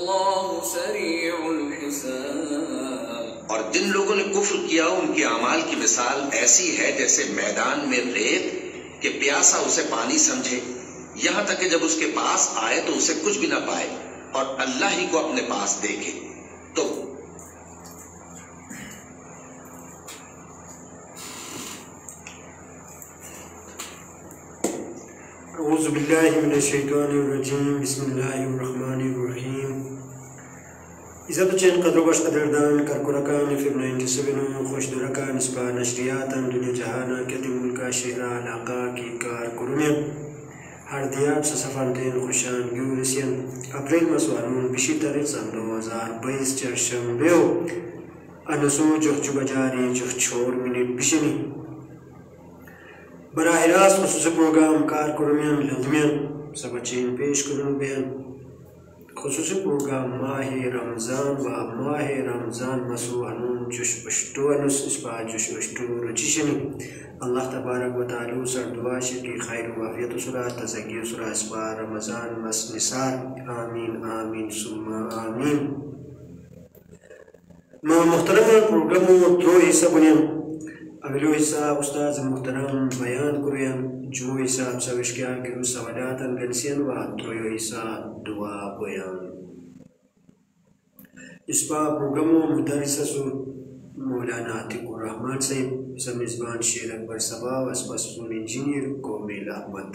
واللہ سریع الحساب۔ اور جن لوگوں نے کفر کیا ان کے اعمال کی مثال ایسی ہے جیسے میدان میں ریت کہ پیاسا اسے پانی سمجھے، یہاں تک کہ جب اس کے پاس آئے تو اسے کچھ بھی نہ پائے اور اللہ ہی کو اپنے پاس دیکھے تو اعوذ باللہ من الشیطان الرجیم، بسم اللہ الرحمن الرحیم۔ عزت و چین قدر و بش قدردان کرکرکان فر 97 خوش درکان اسپا نشریاتاً دنیا جہانا کتی ملکا شہرہ علاقہ کی کار کرمین ہر دیاب سے سفر دین خوشان گیورسین اپریل مسوانون بشی تاریخ سن 2022 چرشنبیو انسو جخ بجاری جخ چھوڑ منٹ بشنی براہ راست خصوصی پروگرام کار کرمین لدمین سبچین پیش کرن بین خصوصی پروگرام ماہ رمضان و ماہ رمضان مسو انون جش بشتو انس اسپا جش بشتو رچیشنی اللہ تبارک و تعالی سر دعا شکی خیر و عافیت سرا تزکی سرا اسپا رمضان مس نثار آمین آمین ثم آمین۔ محترم پروگرام دو حصہ بنیم، اگلو حصہ استاذ محترم بیان کریں جو حصہ سوش کیا گرو سوالات گنسین و دویو حصہ دعا بیان اس پا پروگرام مدرسہ سو مولانا عتیق الرحمن صاحب اسم میزبان شیر اکبر صبا و اسپاسفون انجینئر کومیل احمد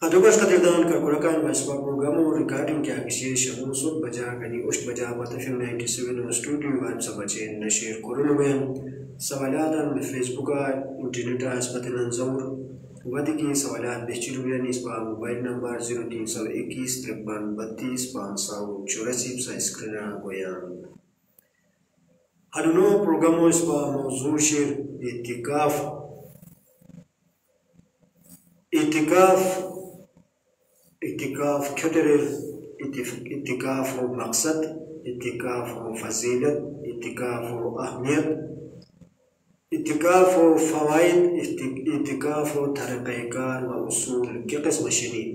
ادوبش قدردان کا قرآن و اسپا پروگرام ریکارڈنگ کیا کسی شبوں سب بجا کنی اشت بجا بطفیم 97 اسٹوڈیو وان سب بچین نشیر کرن میں سوالات فیس بک انٹرنیٹ اسپت ننظور ودی کی سوالات بہچی رویان اسپا موبائل نمبر 03215332 سا اسکرینہ گویان ہنو پروگرام اسپا موضوع شیر اعتکاف کھترل اعتکاف و مقصد اعتکاف و فضیلت اعتکاف و اہمیت اعتکاف و فوائد اعتکاف و طریقہ کار و اصول کی قسم شنی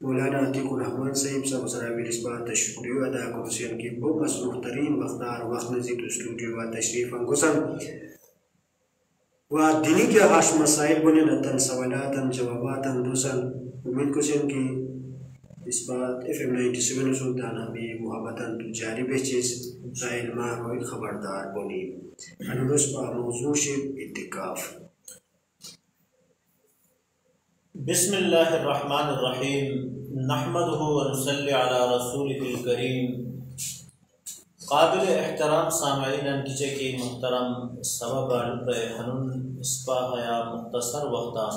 مولانا عتیق الرحمن صاحب صاحب سراویل اسبات شکریو ادا کرسین کی بہت مصروف ترین وقتار وقت نزید اسٹوڈیو و تشریف انگوسن و دینی کے حاش مسائل بنی نتن سوالاتاً جواباتاً دوسن امید کسین کی اس بات FM 97 سلطان ہمی محبتاً جاری بیچیز رائل ماہ ہوئی خبردار بنی انوس پا موضوع شب اعتکاف۔ بسم اللہ الرحمن الرحیم نحمده و نصلی علی رسولہ الکریم۔ قابل احترام سامعین کچے کی محترم سبب ہنون اسپا یا مختصر وقتا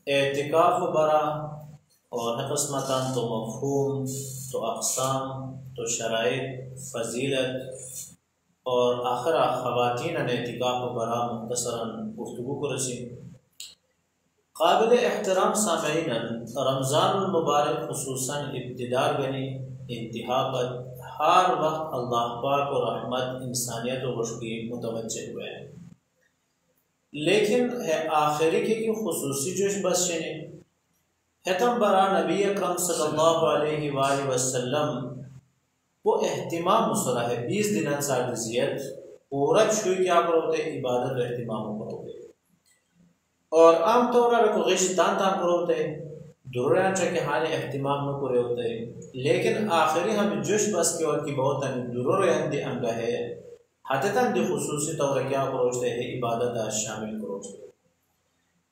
اعتکاف برا اور قسمتاً تو مفہوم تو اقسام تو شرائط فضیلت اور آخر خواتین اعتکاف برا مختصراً گفتگو کو رسی۔ قابل احترام سامعین رمضان المبارک خصوصاً ابتدار بنی انتہا پر ہر وقت اللہ پاک و رحمت انسانیت و بشکی متوجہ ہوئے ہیں، لیکن ہے آخری کی خصوصی جوش بس شنی حتم برا نبی اکرم صلی اللہ علیہ وآلہ وسلم وہ اہتمام مصرح ہے 20 دنان ساردزیت پورا چھوئی کیا کروتے عبادت و اہتمام کروتے اور عام طور پر کو غش دان کروتے دوران چاکہ حالی اہتمام نہ کرے ہوتے لیکن آخری ہم جوش بس کے وقت کی بہت دوران دی انگا ہے حتیتاً دی خصوصی طور کیا کروتے ہے عبادت شامل کروتے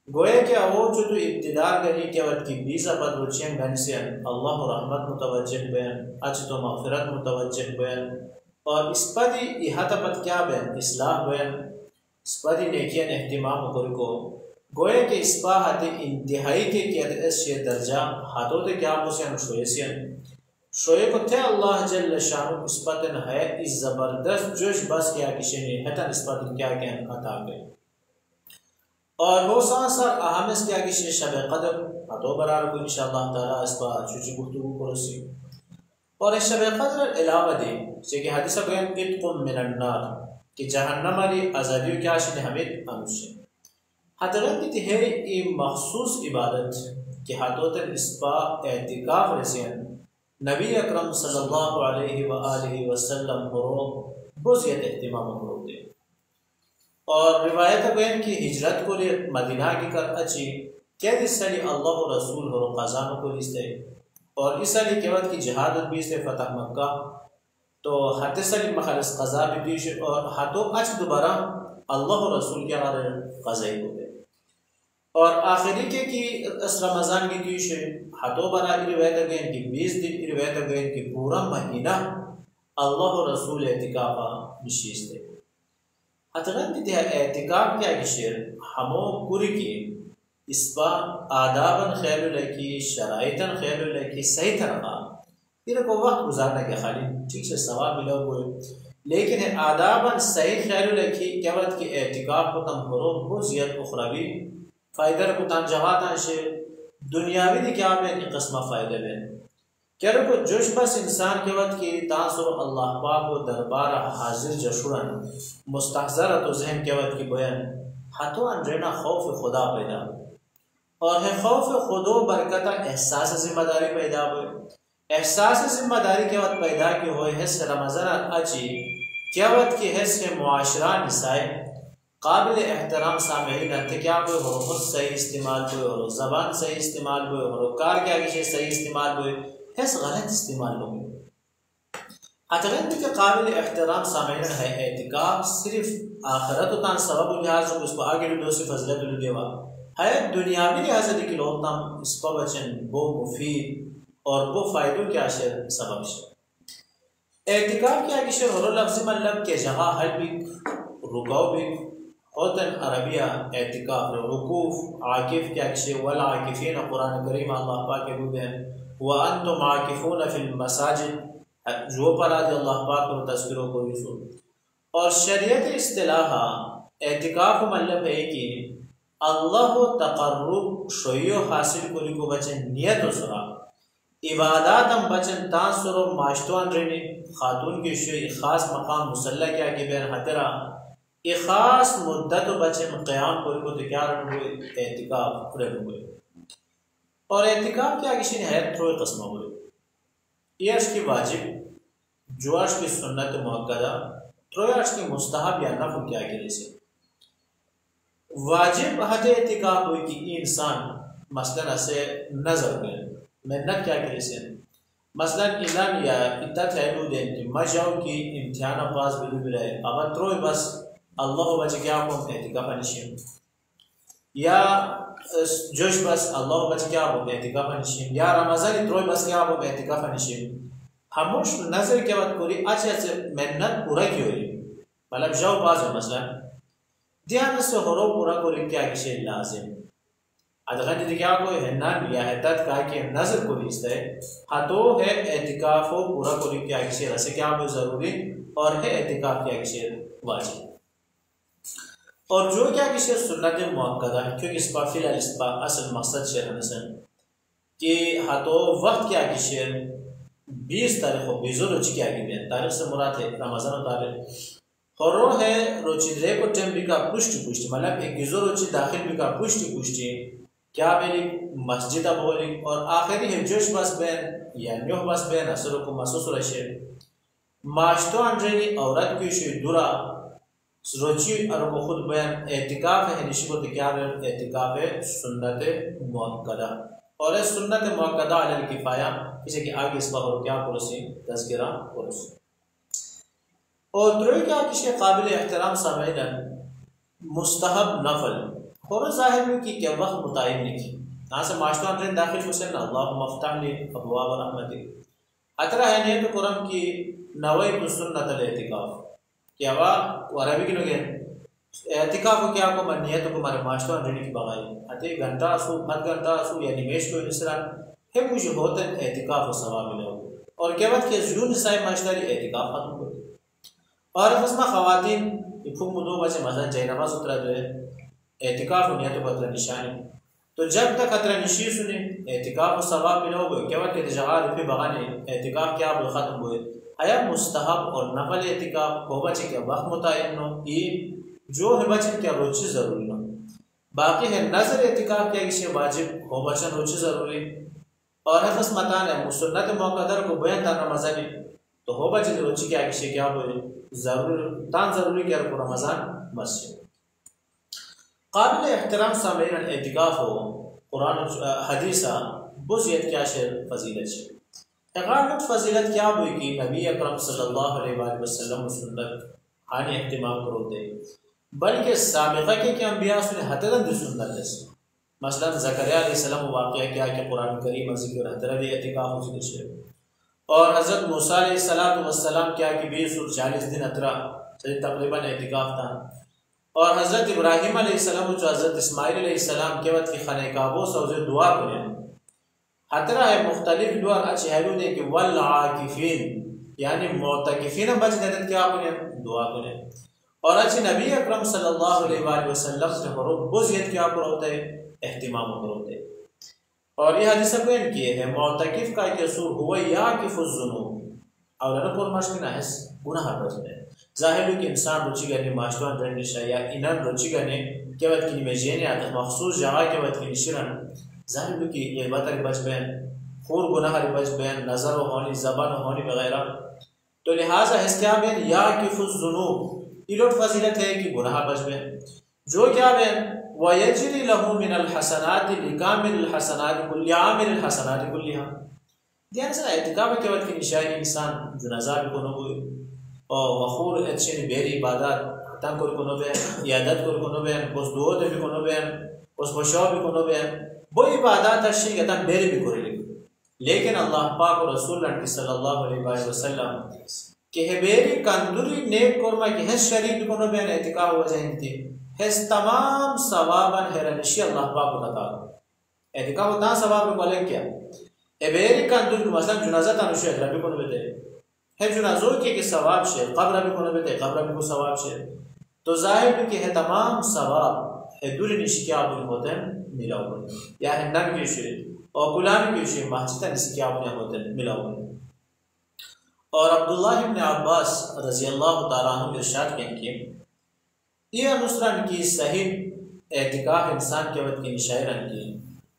گوئے کہ وہ جو تو ابتدار گلی کے وقت کی 20 پد وچین گنسین اللہ رحمت متوجہ بین اچھ تو مغفرت متوجہ بین اور اس پدی احاطہ پد کیا بین اصلاح بین اس پدی نیکین اہتمام کرکو گوئے کہ اس پا ہاتھ انتہائی کے اس درجہ ہاتھوں تے کیا پوسین شوئے شوئے کو تھے اللہ جل شانو اس پتن ہے اس زبردست جوش بس کیا کسی نے حتن اس پتن کیا کہن عطا گئے اور وہ سانسر اہم اس کیا کسی شب قدر ہاتھوں برار کو انشاءاللہ تعالیٰ اس پا چوچی گفتگو کو رسی اور اس شب قدر علاوہ دے کہ حدیثہ گوئن اتقم من النار کہ جہنم علی ازادیو کیا شد حمید انوشن حتران کی تہری مخصوص عبادت کہ حتوتن اسپا اعتکاف رسین نبی اکرم صلی اللہ علیہ وآلہ وسلم برو بزیت اہتمام کرو دے اور روایت گوین کی ہجرت کو لئے مدینہ کی کر اچھی کیا اس سالی اللہ رسول ہو قضانوں کو لیستے اور اس سالی کے وقت کی جہاد بیستے فتح مکہ تو حتی سالی مخلص قضا بھی دیش اور حتو اچھ دوبارہ اللہ رسول کے غار قضائی کو دے اور آخری کے کی اس رمضان کی دیش حتو برا روایت گوین کی 20 دن روایت گوین کی پورا مہینہ اللہ رسول اعتکافہ نشیستے حتغن کی تیہا اعتکاف کیا کشیر ہمو پوری کی اس با آداباً خیال لکی شرائطاً خیال لکی صحیح طرح پھر کو وقت گزارنا کیا خالی ٹھیک سے ثواب ملا ہوئے لیکن آداباً صحیح خیال لکی کیا وقت کی اعتکاف کو تم کرو وہ زیاد اخروی فائدہ کو تم جہاتاً شے دنیاوی دی کیا بین قسمہ فائدہ بین کیا رکو جوش بس انسان کے وقت کی تاثر اللہ پاک و دربار حاضر جشورن مستحضرت و ذہن کے وقت کی بیان حتو انجینا خوف خدا پیدا اور ہے خوف خدا برکتہ احساس ذمہ داری پیدا ہوئے احساس ذمہ داری کے وقت پیدا کی ہوئے حس رمضان اچھی کیا وقت کی حس معاشرہ نسائے قابل احترام سامعین کیا کوئی ہو خود صحیح استعمال کوئی ہو زبان صحیح استعمال کوئی ہو کار کیا کسی صحیح استعمال کوئی ایس غلط استعمال ہوگی اتغیر کہ قابل احترام سامعین ہے اعتکاف صرف آخرت و تان سبب و لحاظ اس کو آگے دو سی فضلت و دیوا ہے دنیاوی لحاظ دی کہ لوگ تم اس پر بچن وہ مفید اور وہ فائدوں کے عشر سبب شد اعتکاف کیا کشر ہر لفظ مطلب کے جہاں حل بھی رکاو بھی ہوتن عربیہ اعتکاف رکوف عاکف کیا کشر والعاکفین قرآن کریم اللہ پاک کے بود ہیں وَأَنْتُمْ عَاكِفُونَ فِي الْمَسَاجِدِ جو پر آج اللہ پاک کو تذکروں کو رسول اور شریعت اصطلاحہ اعتکاف مطلب ہے کہ اللہ و تقرب شویو حاصل کو لکو بچن نیت و سرا عبادات ہم بچن تانسر و معاشتوان رہنی خاتون کی شوی خاص مقام مسلح کیا کہ بین حترہ ایک خاص مدت و بچن قیام کو لکو تکیارن ہوئے اعتکاف رہن ہوئے اور اعتکاف کیا کسی نہایت تھوڑے قسمہ ہوئے یہ عرش کی واجب جو عرش کی سنت محقدہ تھوڑے عرش کی مستحب یا نفع کیا کرے سے واجب حد اعتکاف ہوئی کہ یہ انسان مثلا اسے نظر کرے محنت کیا کرے سے مثلا اعلان یا اتت حیلو دیں کہ میں جاؤں کی امتحان پاس بلو بلائے اب تروئی بس اللہ بچے کیا کو اعتکاف نشیم یا جوش بس اللہ بچ کیا ہو اعتکاف نشیم یا رمضان تروئی بس کیا ہو اعتکاف نشیم ہموش نظر کے وقت پوری اچھے اچھے محنت پورا کی ہوئی مطلب جاؤ باز ہو مثلا دیان سے ہرو پورا کوری کیا کشے لازم ادغانی دی کیا کوئی ہنان یا حدت کہا کہ نظر کو لیستا ہے ہاتو ہے اعتکاف ہو پورا کوری کیا کشے رسے کیا ہو ضروری اور ہے اعتکاف کیا کشے واجب اور جو کیا کسی سنت موقعہ کیونکہ اس پر فی الحال اس پر اصل مقصد شیخ نسن کہ ہاتھو وقت کیا کی شیر 20 تاریخ و 20 روچی کیا کی بین تاریخ سے مراد ہے رمضان و تاریخ خورو ہے روچی درے کو ٹیم بھی کا پشتی پشتی مطلب ایک 20 روچی داخل بھی کا پشتی پشتی کیا بیلی مسجدہ بولی اور آخری ہے جوش بس بین یا نیوہ بس بین اثروں کو محسوس رشے معاشتو انجرینی عورت کی شیر دورا روچی اور وہ خود بیان اعتکاف ہے نشی کو تکیار اعتکاف ہے سنت موقعہ اور اس سنت موقعہ علی الکفایہ کسی کہ آگے اس پر کیا پرسی تذکرہ پرسی اور دروئی کیا کسی قابل احترام سامعین مستحب نفل اور ظاہر میں کہ کیا وقت متعین نہیں کی یہاں سے معاشتہ اندرین داخل حسین اللہ مفتح لی ابواب رحمتی اترہ ہے نیت قرآن کی نویت سنت الاعتکاف کیا وہ عربی کی لوگ ہیں اعتکاف کو کیا کو منیت کو ہمارے معاشرہ اندرین کی بغائی اتے گھنٹہ سو مد گھنٹہ سو یا نمیش کو اسران ہے مجھے ہوتا ہے اعتکاف و ثواب ملے ہو اور کیا بات کہ جون نسائی معاشرہ اعتکاف ختم ہوتی اور قسمہ خواتین پھوک مدو بچے مثلا جائے نماز اترا جو ہے اعتکاف و نیت و قطر نشانی تو جب تک قطر نشی سنے اعتکاف و ثواب ملے ہو کیا بات کہ جگہ رفی بغانے اعتکاف کیا وہ ختم ہوئے آیا مستحب اور نفل اعتکاف کو بچے کیا وقت متعین ہو یہ جو ہے بچے کیا روچی ضروری ہو باقی ہے نظر اعتکاف کیا کسی واجب ہو بچن ہوچی ضروری اور ہے قسمتان ہے سنت موقدر کو بیان تا رمضانی تو ہو بچن روچی کیا کسی کیا ہوئی ضروری کیا رکو رمضان مسجد قابل احترام سامعین اعتکاف ہو قرآن حدیثہ بزیت کیا شیر فضیلت شیر اقامت فضیلت کیا ہوئی کہ نبی اکرم صلی اللہ علیہ وآلہ وسلم سنت ہانی اہتمام کرو دے بلکہ سابقہ کے انبیاء سنے حتدن دی سنت ہے مثلا زکریا علیہ السلام واقعہ کیا کہ قرآن کریم ذکر حتدن دی اعتکاف ہو ذکر شیر اور حضرت موسیٰ علیہ السلام کیا کہ 20 اور 40 دن اترا تقریباً اعتکاف تھا اور حضرت ابراہیم علیہ السلام جو حضرت اسماعیل علیہ السلام کے وقت کی خانہ کعبہ سوزے دعا کریں حترہ ہے مختلف دعا اچھے حیلو دے کہ والعاکفین یعنی معتکفین بچ دیدن کیا کریں دعا کریں اور اچھے نبی اکرم صلی اللہ علیہ وآلہ وسلم سے حروب بزیت کیا پر ہوتا ہے اہتمام پر ہوتا ہے اور یہ حدیثہ بین کیے ہیں معتکف کا ایک اصول ہوا یاکف الذنوب اور لنا پر مشکل ہے گناہ بچ دے ظاہر کہ انسان روچی گنے معاشران رہنے شایا انان روچی گنے کے وقت کی میجینے آتا مخصوص جگہ کے وقت کی نشرن ظاہر کہ غیبت ری بچ بین خور گناہ ری بچ بین نظر و ہونی زبان و ہونی وغیرہ تو لہٰذا اس کیا بین یاکف الذنوب یہ لوٹ فضیلت ہے کہ گناہ بچ بین جو کیا بین وَيَجْرِ لَهُ مِنَ الْحَسَنَاتِ لِكَامِلِ الْحَسَنَاتِ كُلِّ عَامِلِ الْحَسَنَاتِ كُلِّهَا دیان سے اعتکاف کے وقت کی نشائی انسان جنازہ بھی کنو ہوئی اور وخور اچھے بیری عبادات تن کنو بین عیادت کنو بین اس دعوت بھی کنو بین اس بشاو بھی کنو بین وہ عبادات اشی کہ تن بیری بھی کنو لگو لیکن اللہ پاک و رسول اللہ صلی اللہ علیہ وسلم کہ بیری کندوری نیک کرما کہ ہس شریک بھی کنو بین اعتکاف ہو جائیں تھی ہس تمام ثوابا حیرانشی اللہ پاک و تعالی اعتکاف ہوتا ثواب کو لے کیا بیری کندوری مثلا جنازہ تنشی ادرہ بھی کنو بیتے ہے جنازو کہ ثواب شے قبر بھی کنو بیتے قبر بھی کو ثواب شے تو ظاہر بھی کہ ہے تمام ثواب ہے دوری نشی کیا بنی ہوتے ہیں ملا ہوئے یا ہے نگ کیشے اور کلامی کیشے محجدہ نسی کیا بنی ہوتے ہیں ملا ہوئے اور عبداللہ ابن عباس رضی اللہ تعالیٰ عنہ ارشاد کہیں کہ یہ نصران کی صحیح اعتکاف انسان کے وقت کی نشائرن کی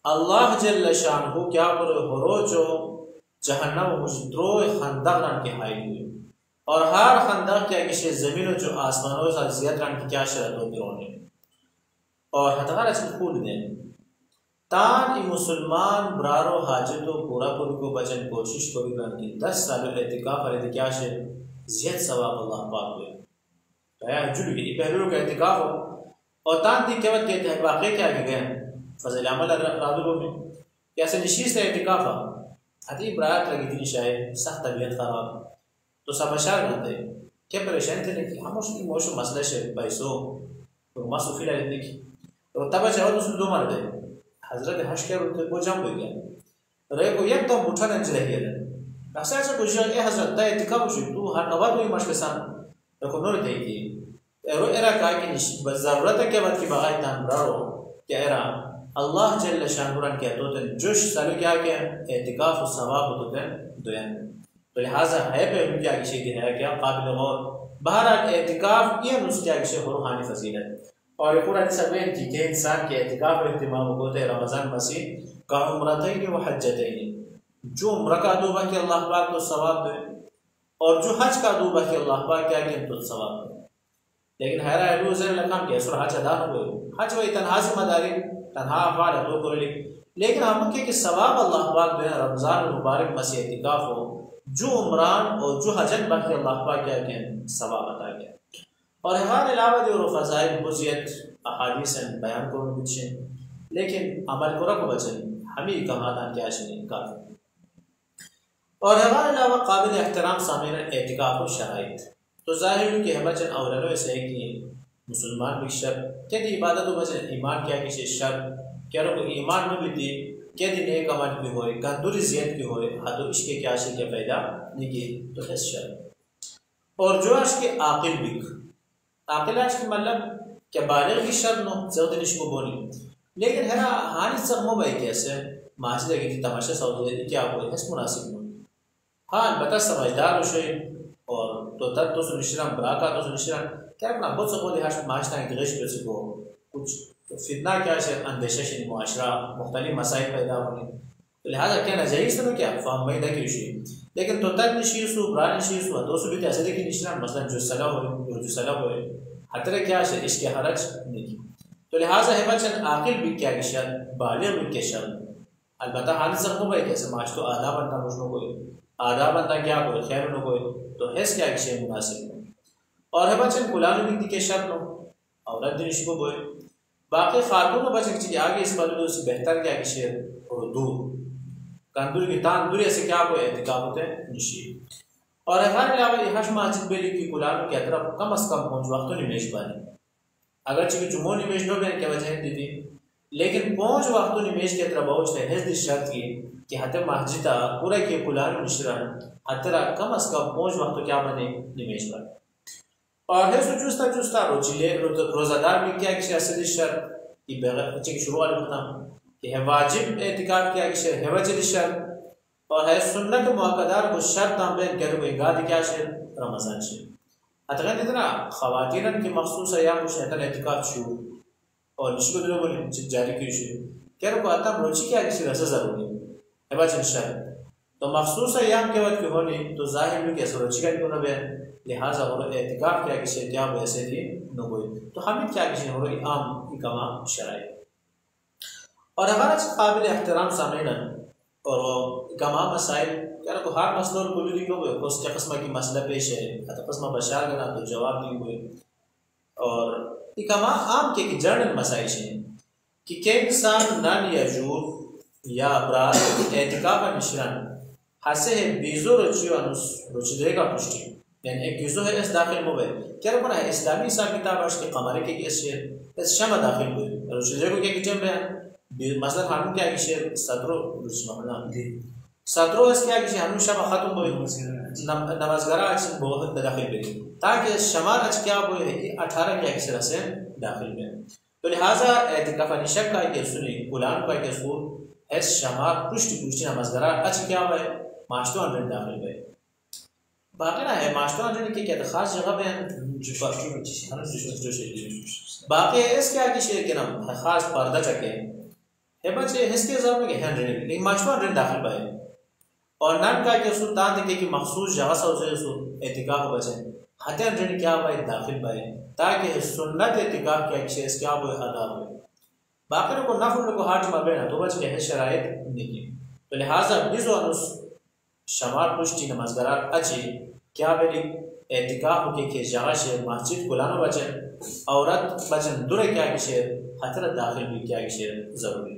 اللہ جل شانہ کیا پر ہروچو جہنم مجدرو خندق رن کے حائل ہوئی اور ہر خندق کیا کسی زمینوں جو آسمانوں سے زیادہ رن کی کیا شرط ہوتی رونے اور حتغار اچھل کھول دیں تان ای مسلمان برارو حاجتو پورا پوری کو بچن کوشش کو بھی رن کی 10 سال اعتکاف فرید کیا شرط زیاد ثواب اللہ پاک ہوئے کہا جلو گی پہلو کا اعتکاف ہو اور تان دی کے وقت کہتے ہیں واقعی کیا گئے فضل عمل رادلو میں کیسے نشیز سے اعتکاف ہو حتی برایت لگی تھی شاید سخت طبیعت خراب تو سب اشار کرتے کیا پریشان تھے کہ ہم موشو مسئلہ شاید پیسو تو ما صوفی لائے دیکھی تو تب چاہو تو سن 2 مرد ہے حضرت حش کیا روتے وہ جام ہوئی گیا رہے کو یک تو مٹھا ننج رہی ہے ایسا ایسا پوچھا اے حضرت تا اتقاب ہوشی تو ہر نوات ہوئی مشکسان رکھو نور تھے کہ ایرا کہا کہ ضرورت ہے کہ بعد کی بغائی تان برارو کہ ایرا اللہ جل شانوران کہتے ہوتے ہیں جوش سالو کیا کیا اعتکاف و ثواب ہوتے ہیں دوین تو لہٰذا ہے پہ ان کی آگے شیدی ہے کیا قابل غور بہرحال اعتکاف یہ نسخی آگے شیخ روحانی فضیلت اور یہ پورا جیسا بین کی کہ انسان کے اعتکاف و اہتمام ہوتے ہیں رمضان مسیح کا عمرتین و حجتین جو عمرہ کا دو باقی اللہ پاک تو ثواب دے اور جو حج کا دو باقی اللہ پاک کیا کہ تو ثواب دے لیکن حیرہ ہے روز ہے لکھام کہ اسر حج ادا ہوئے حج وہی تنہا ذمہ داری تنہا افعال تو کرے لیکن ہم کہ ثواب اللہ پاک دے رمضان المبارک مسیح اعتکاف ہو جو عمران اور جو حجت باقی اللہ پاک کیا کہ ثواب عطا کیا اور ہمارے علاوہ جو فضائل بزیت احادیث بیان کرنے بچے لیکن عمل کو رکھ بچے ہمیں کہاں تھا کیا چنین کافی اور ہمارے علاوہ قابل احترام سامعین اعتکاف و شرائط تو ظاہر ہے کہ ہم چن اولنوں سے کہ مسلمان بھی شر کیا دی عبادت و بچے ایمان کیا کسی شر کیا رو ایمان میں بھی دی کیا دی نیک عمل بھی ہوئے کندوری زیت کی ہوئے حدو عشق کیا عشق کے پیدا نہیں کی تو اس شر اور جو عشق عاقل بھی عاقل عشق مطلب کہ بالغ کی شر نو زیادہ نشکو بولی لیکن ہے نا ہانی سغمو بھائی کیسے ماجدہ کی تھی تماشا سعودی کیا ہوئے اس مناسب نو ہاں بتا سمجھدار ہو شئی اور تو سنشرم براکا تو سنشرم کیا اپنا بہت سکو دی حشق ماجدہ کی غش پر سکو کچھ تو فتنہ کیا ہے اندیشہ شنی معاشرہ مختلف مسائل پیدا ہونے، تو لہٰذا کیا نجائز تو کیا فهم بیدا کی شی لیکن تو تک نشیسو بران نشیسو تو سو بیت ایسے کہ نشنا مثلا جو صلاح ہوئے حتر کیا ہے اس کے حرج نہیں، تو لہٰذا ہے بچن عاقل بھی کیا کہ شر بالغ بھی کے شر البتہ حادث کو بھائی کیسے معاش تو آدھا بندہ مجھنوں کوئی آدھا بندہ کیا کوئی خیر نو کوئی تو حیث کیا کہ شے مناسب اور ہے بچن کلانو بھی کے شر نو عورت دنش کو بوئے باقی خاتون و بچن چیز آگے اس پلو سے بہتر کیا کہ شے اردو کندور کی تان دوری سے کیا کوئی اعتقاب ہوتے ہیں نشی اور ہر علاوہ یہ حش ماجد بیلی کی کلانو کی اطرف کم از کم پہنچ وقتوں نمیش بانی اگرچہ جمعوں نمیش نو بین کیا وجہ دی تھی لیکن پہنچ وقتوں نمیش کی اطرف بہوچ ہے حضر شرط کی کہ حتی محجدہ پورا کی کلانو نشران حتی کم از کم پہنچ وقتوں کیا بنے نمیش بانی اور ہے سو چوستا روزادار بھی کیا کسی اصلی شرط کی بغیر بچے کی شروع والی ختم کہ ہے واجب اعتقاد کیا کہ ہے وجد شرط اور ہے سنت موقعدار کو شرط ہم بین کہ کوئی گاہ کیا شرط رمضان شرط اتغیر اتنا خواتین کی مخصوص ایام کو شیطان اعتقاد شروع اور نشکو دلوں کو جاری کی شروع کہہ رہا کو آتا مروچی کیا کسی رسا ضروری ہے وجد شرط تو مخصوص ایام کے وقت کی ہونی تو ظاہر بھی کیسے روچی کا کیوں نہ بین لہٰذا اور اعتقاد کیا کسی کیا ویسے تھی نہ کوئی تو ہمیں کیا کسی ہو رہی عام اقامہ شرائع اور اگر اچھا قابل احترام سامعین اور اقامہ مسائل کیا رہا کو ہر مسئلہ اور کلی دیکھو ہوئے اس کے قسمہ کی مسئلہ پیش ہے حتی قسمہ بشار گنا تو جواب دی ہوئے اور اقامہ عام کے جرنل مسائل ہیں کہ کہ انسان نان یا جور یا ابرار اعتقاب نشران حسے ہے بیزو رچیو انس رچی دے گا پشتی یعنی ایک بیزو ہے اس داخل موبے کیا رہا ہے اسلامی حساب کتاب اس کے قمارے کے اس شمع داخل ہوئے رچی دے گا کیا کچھ ہے مثلا ہم کیا کہ شیر صدرو صدرو اس کیا کہ ہم شمع ختم ہوئے نمازگرہ اچھا بہت داخل ہوئے تاکہ شمال اچھا کیا ہوئے 18 کیا کہ شیر سے داخل ہوئے تو لہٰذا اعتقاف نشک کا کہ سنی قلان کا کہ سور اس شمال پشتی نمازگرہ اچھا کیا ہوئے معاشتو اندر داخل ہوئے باقی نہ ہے معاشتو اندر کی کیا خاص جگہ پہ باقی اس کیا کہ شیر کے نام خاص پردہ چکے ہے بچے اس کے ضرور میں کہ ہنڈرین لیکن معاشتو اندر داخل پائے اور نام کا کہ سلطان دیکھے کہ مخصوص جگہ سے اسے اعتقاف ہو بچے حتی اندر کیا پائے داخل پائے تاکہ سنت اعتقاف کیا کہ اس کیا ہوئے ادا ہوئے باقی کو نفر کو ہاتھ مبینہ تو بچے ہے شرائط نہیں تو لہٰذا بیزو انس شمال پشتی نمازگرار اچھی کیا بلی اعتقاف کے جگہ شیر مسجد کلانو بچن عورت بچن دور کیا کہ شیر حترت داخل بھی کیا کہ شیر ضروری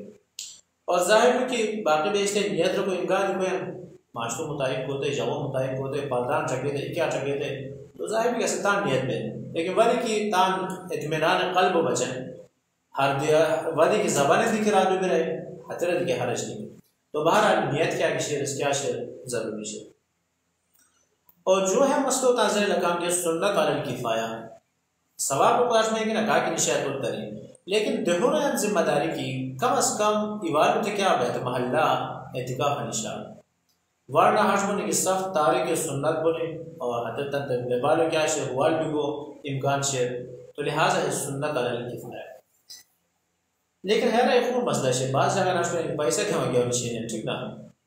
اور ظاہر ہے کہ باقی بیشتے نیت کو امکان کوئی معاشروں مطابق ہوتے جگہوں مطابق ہوتے پردان چکے تھے کیا چکے تھے تو ظاہر بھی کیسے تان نیت میں لیکن ولی کی تان اطمینان قلب و بچن ہر ولی کی زبانیں دکھ رہا بھی رہے حترت کے حرج نہیں تو بہرحال نیت کیا کہ شیر اس کیا شیر ضروری شیر اور جو ہے مسئلہ تاظر لکام کے سنت علی الکفایہ ثواب کو کاش میں کہ نہ کہا کہ نشایت التری لیکن دہور ذمہ داری کی کم از کم ایوال تے کیا بہت محلہ اعتقاف نشان ورنہ حجم نے کہ سخت تارک سنت بولے اور حتی تنتبہ بالو کیا شیر ہوال بھی کو امکان شیر تو لہٰذا ہے سنت علی الکفایہ لیکن ہے نا ایک مسئلہ شیر بعض جگہ ناش میں پیسے کھاں گیا نشین ٹھیک نہ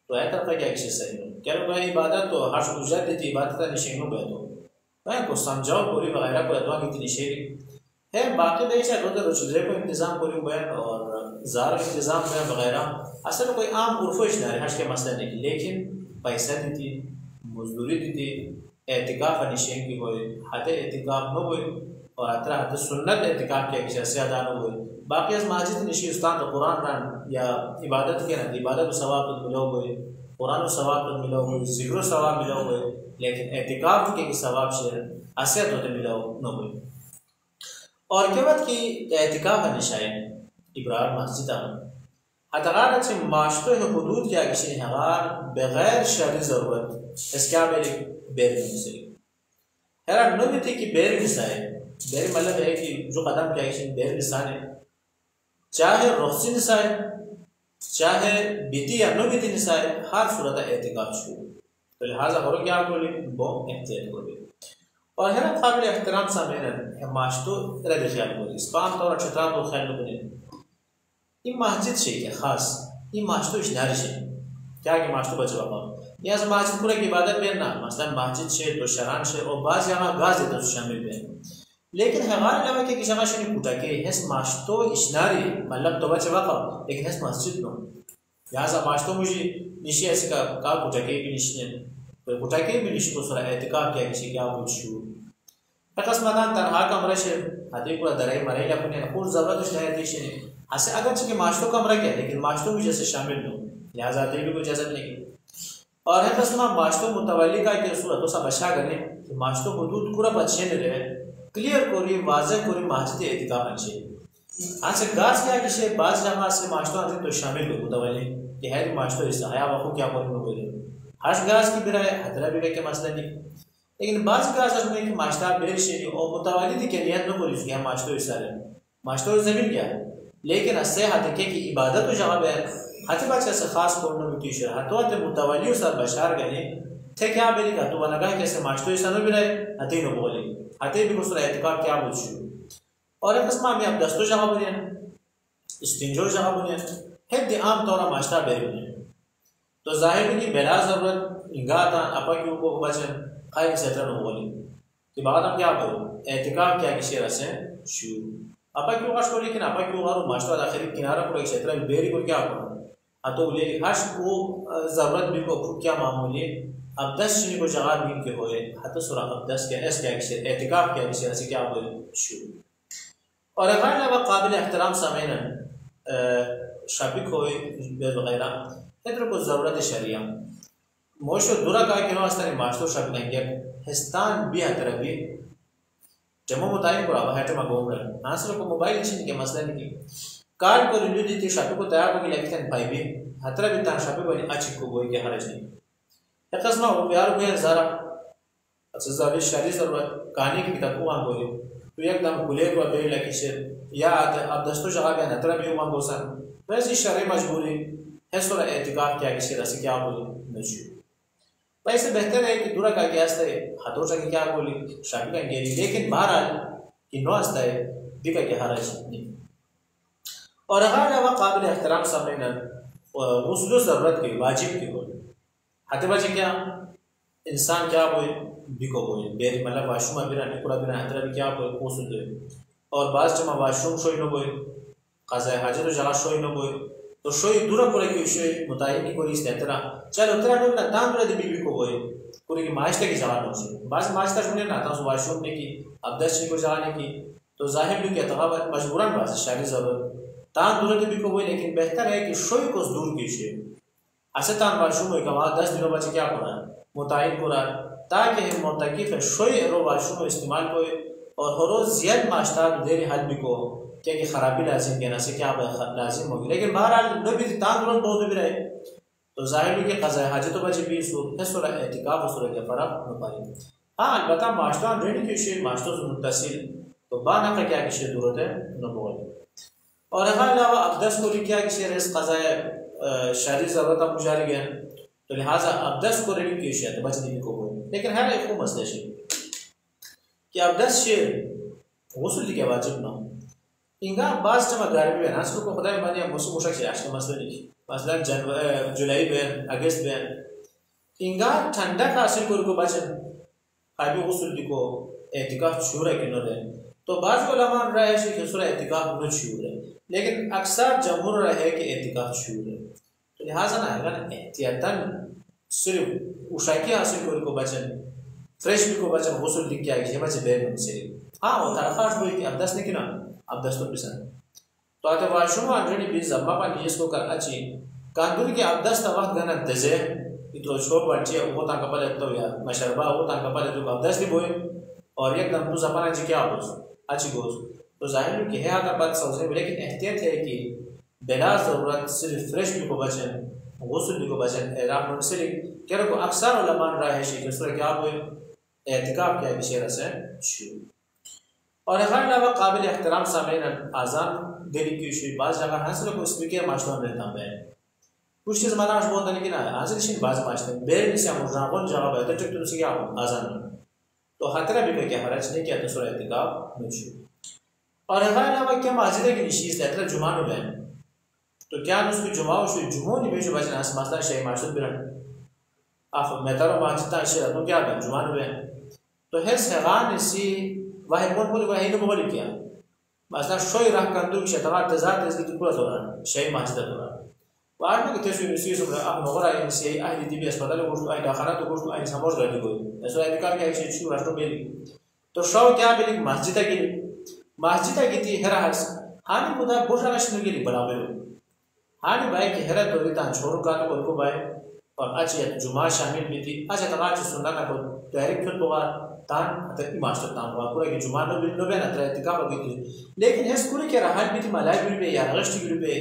تو ہے طرف کیا کسی صحیح ہو کیا رہا ہے عبادت تو ہر اجرت دیتی عبادت نشین ہو گیا تو میں کو سمجھاؤ پوری وغیرہ کو ادوا کی تھی نشین ہے باقی نہیں چاہے تو رشدرے کو انتظام پوری بیان اور زار انتظام بیان وغیرہ اصل کوئی عام عرف و اشنہ حج کے مسئلہ نہیں لیکن پیسہ دیتی مزدوری دیتی اعتقاف نشین کی ہوئے حتی اعتقاف نہ ہوئے اور اطرح حتی سنت اعتقاف کیا کسی ایسے ادا نہ ہوئے باقی از مسجد نشی استان تو قرآن ران یا عبادت کے رہا عبادت و ثواب تو ملو ہوئے قرآن و ثواب تو ملو ہوئے ذکر و ثواب ملو ہوئے لیکن اعتقاف کے ثواب شیر اسیت ہوتے ملو نہ ہوئے اور کے بعد کی اعتقاف نشائن ابرار مسجد اتغار اچھے معاشتو حدود کیا کسی حغار بغیر شرعی ضرورت اس کیا بیر نسائی حیران نو بھی تھی کہ بیر نسائی بیر مطلب ہے کہ جو قدم کیا کسی بیر نسانے چاہے رخصی نسائے چاہے بیتی یا نو بیتی نسائے ہر صورت اعتقاف شروع تو لہٰذا ہو کیا بولے وہ احتیاط بولے اور ہے نا قابل احترام سامنے ہے معاشتو رد خیال بولے اس پام طور چھتران تو خیال بولے این مسجد شی که خاص این ماشتوش نرشه کیا کہ ماشتو بچ بابا یا از مسجد پورا کی عبادت بین نہ مثلا مسجد سے تو شران سے اور بعض یہاں گاز ہے تو شامل بین لیکن حیوان علاوہ کہ جگہ شنی پوٹا کہ ہس ماشتو اشناری مطلب تو بچ بابا لیکن ہس مسجد نو لہذا ماشتو مجھے نشی ایسے کا پوٹا کہ بھی نشی کوئی پوٹا کہ بھی نشی کو سورا اعتکاف کیا کسی کیا پوچھو قسمتان تنہا کمرہ سے حدیث پورا درائی مرائی اپنے اور ضرورت اس ہے دیش نے اسے اگر چکے ماشتو کمرہ کیا لیکن ماشتو مجھے سے شامل نو لہذا دے بھی کوئی اجازت نہیں اور ہے قسمہ ماشتو متولی کا کہ صورت اسا بشا کرنے کہ ماشتو حدود پورا بچے نے رہے کلیئر کوری واضح کوری مسجد اعتکاف انچے ہاں سے گاز کیا کسی بعض جہاں سے ماشتو آتے تو شامل ہو متولی کہ ہے ماشتو اس آیا وقو کیا کوئی میں بولے ہر گاز کی برائے حضرہ بھی کہ مسئلہ نہیں لیکن بعض گاز اس میں کہ ماشتہ بیر شیری اور متولی دی کہ نیت نہ کوئی اس کی ہم ماشتو اس رہے ماشتو زمین کیا ہے لیکن اس سے حد کہ عبادت و جگہ بیر حتی بچے سے خاص کرنے میں تیشر حتی وقت متولی و سر بشار گنے تھے کیا بلی کا تو بنگاہ کیسے ماشتوی سنو بھی رہے حتی نو بولی حتی بھی کسر اعتقاب کیا بود شروع اور ایک قسمہ ہمیں اب دستو جگہ بنین استنجو جگہ بنین حد عام طورا ماشتہ بیر بنین تو ظاہر بھی بلا ضرورت انگاہ تا اپا کیوں کو بچن خواہی سیتر نو بولی کہ بعد ہم کیا کرو اعتقاب کیا کسی رسیں شروع اپا کیوں غش کو لیکن اپا کیوں غارو ماشتہ آخری کنارہ کو ایک سیتر بیری کو کیا کرو تو لے ہش کو ضرورت بھی کو کیا معمولی اب 10 چیزیں کو جگہ بھی کے ہوئے حتی سورہ اب 10 کے ایس کیا کسی اعتقاب کیا کسی ایسے کیا ہوئے شروع اور اگر علاوہ قابل احترام سامعین شابک ہوئے بیر وغیرہ ادھر کو ضرورت شریعہ موشو دورا کا کنو اس طرح ماشتو شابک نہیں گیا ہستان بھی حتر بھی جمع متعین کو رابا ہے گوم رہا ناصر کو موبائل چیزیں کے مسئلہ نہیں کی کارڈ کو ریلیو دیتی شاپی کو تیار ہوگی لیکن بھائی بھی حترہ بھی تاں شاپی کو اچھی کو گوئی کے حرج نہیں ایک قسمہ وہ پیار ہوئے زارا اچھا زاوی شہری ضرورت کہانی کی کتاب کو وہاں گوئی تو ایک دم کلے کو بیری لکی شیر یا اب دستو جگہ گیا حترہ بھی وہاں گوسن ویسی شرعی مجبوری ہے سورہ اعتقاب کیا کسی رسی کیا بولی نجو بھائی سے بہتر ہے کہ دورا کا کیا استا ہے ہاتھوں چاکی کیا بولی شاپی کا گیری لیکن بہرحال کہ نو استا ہے بھی کا کیا حرج نہیں اور اگر علاوہ قابل احترام سامنے غسل و ضرورت کی واجب کی ہوئی حتی بچے کیا انسان کیا ہوئے بھی کو ہوئے بیر مطلب واشروم بھی رہنے پورا بھی رہنے حتی بھی کیا ہوئے غسل دوئے اور بعض جمع واشروم شوئی نہ ہوئے قضاء حاجت و جگہ شوئی نہ ہوئے تو شوئی دورا پورا کی شوئی متعین کی کوئی اس طرح چلو اترا نو نہ تان دورا دی بھی کو ہوئے پوری کی معاشتہ کی جگہ نہ ہوئے بعض معاشتہ شونے نہ تاں واشروم نے کی اب 10 چیز کو جگہ نے کی تو ظاہر بھی کہ اتغاب مجبوراً بعض شہری ضرورت تان دورت بھی کو ہوئی لیکن بہتر ہے کہ شوئی کو دور کیجیے اسے تان واشروم ہوئی کہ وہاں 10 دنوں بچے کیا کرنا متعین کرا تاکہ ہم منتقف شوئی رو واشروم استعمال کوئی اور ہر روز زیاد معاشتہ دیر حد بھی کو کہ خرابی لازم کہنا سے کیا لازم ہوگی لیکن بہرحال نبی تان دورت بہت بھی رہے تو ظاہر بھی کہ قضاء حاجت بچے بھی سورہ اعتقاف و سورہ کے فرق نہ پائے ہاں البتہ معاشتہ رہنے کی شیء معاشتہ سے متصل تو بانا کا کیا کسی ضرورت ہے نہ بولے اور اگر علاوہ ابدس کو لکھیا کسی رئیس قضاء شہری ضرورت اب مجاری گیا تو لہٰذا ابدس کو ریڈی کی شیئر بچنے بھی کو ہوئی لیکن ہے ایک کو مسئلہ شیئر کہ ابدس شیئر غسل لکھیا واجب نہ ہو انگا بعض جمع گاری بھی ہے ناصر کو خدای مانی موسم مشک شیئر آشکا مسئلہ نہیں مثلا جولائی بین اگست بین انگا ٹھنڈا کا حاصل کو بچن قائبی غسل لکھو اعتقاف چھو رہے کنو رہے تو بعض علماء رہے ہیں کہ سورہ اعتقاف نہ چھو رہے لیکن اکثر جمہور رہے کہ اعتقاف چھو رہے تو لہٰذا نہ اگر احتیاطاً صرف اشاکی حاصل کو بچن فریش بھی کو بچن غسل لکھ کیا کہ بچے بیر من سے ہاں وہ ترخاش ہوئی کہ ابدس نے کنا ابدس تو پسند تو آتے واشروم آنجھنی بھی زمہ پا نیس کو کر اچھی کاندور کی ابدس تا وقت گنا دزے اترو چھوڑ بچے وہ تاں کپلے تو یا مشربہ وہ تاں کپلے تو ابدس بھی بوئے اور یک دم تو زمانہ جی کیا ہوز اچھی گوز تو ظاہر ہے کہ ہے آتا بات سوزے بھی لیکن احتیاط ہے کہ بلا ضرورت صرف فریش بھی کو بچن غسل بھی کو بچن اعرام منصری کہ رکو اکثر علماء رہا ہے کہ اس طرح کیا ہوئے اعتقاب کیا کسی رسے شروع اور اگر علاوہ قابل احترام سامعین آزان دلی کی شروع بعض جگہ حاصل کو اسپیکر معاشرہ رہتا ہوں میں کچھ چیز مانا آج بہت نہیں کہ حاصل شین بعض معاشرہ بیر نیسے مجرابون جواب ہے تو چک تو کیا ہوں آزان تو خطرہ بھی کیا حرج نہیں کیا تو سورہ اعتقاب نشو اور اگر علاوہ کیا معاجدہ کی نشیز ہے اطلاع جمعہ نو بین تو کیا اس کی جمعہ شو جمعہ نہیں بیچو بچنا اس مسئلہ شیئی معشد برن آپ میتارو ماجتا اشیاء تو کیا بین جمعہ نو بین تو حس حیغان اسی واحد مون بولی واحد مغلی کیا مثلا شوی راه کندو که شتغال تزار تزگی تو کلا دوران شیئی معشد دوران و آرنا که تشوی نسوی سمرا اپ نغرا این سی اهلی دی بی اسپتال گوشتو این داخلات گوشتو این سماج گردی گوی اسو این کار که ایشی چیو راشتو بیلی تو شو کیا بیلی مسجد گیلی مسجد گیتی هر هست هانی بودا بوشانش نگیلی بنا بیلو هانی بائی که هر دوری تان چھوڑو کاتو کلکو بائی اور اچھی جمعہ شامل بھی تھی اچھا تقاچ سننا کو تحریک پھر تو تان تک ماسٹر تان ہوا پورا کہ جمعہ نو نو بنا تر اتکا ہو گئی لیکن اس پورے کے رحال بھی تھی ملائے بھی یا رغشت بھی پہ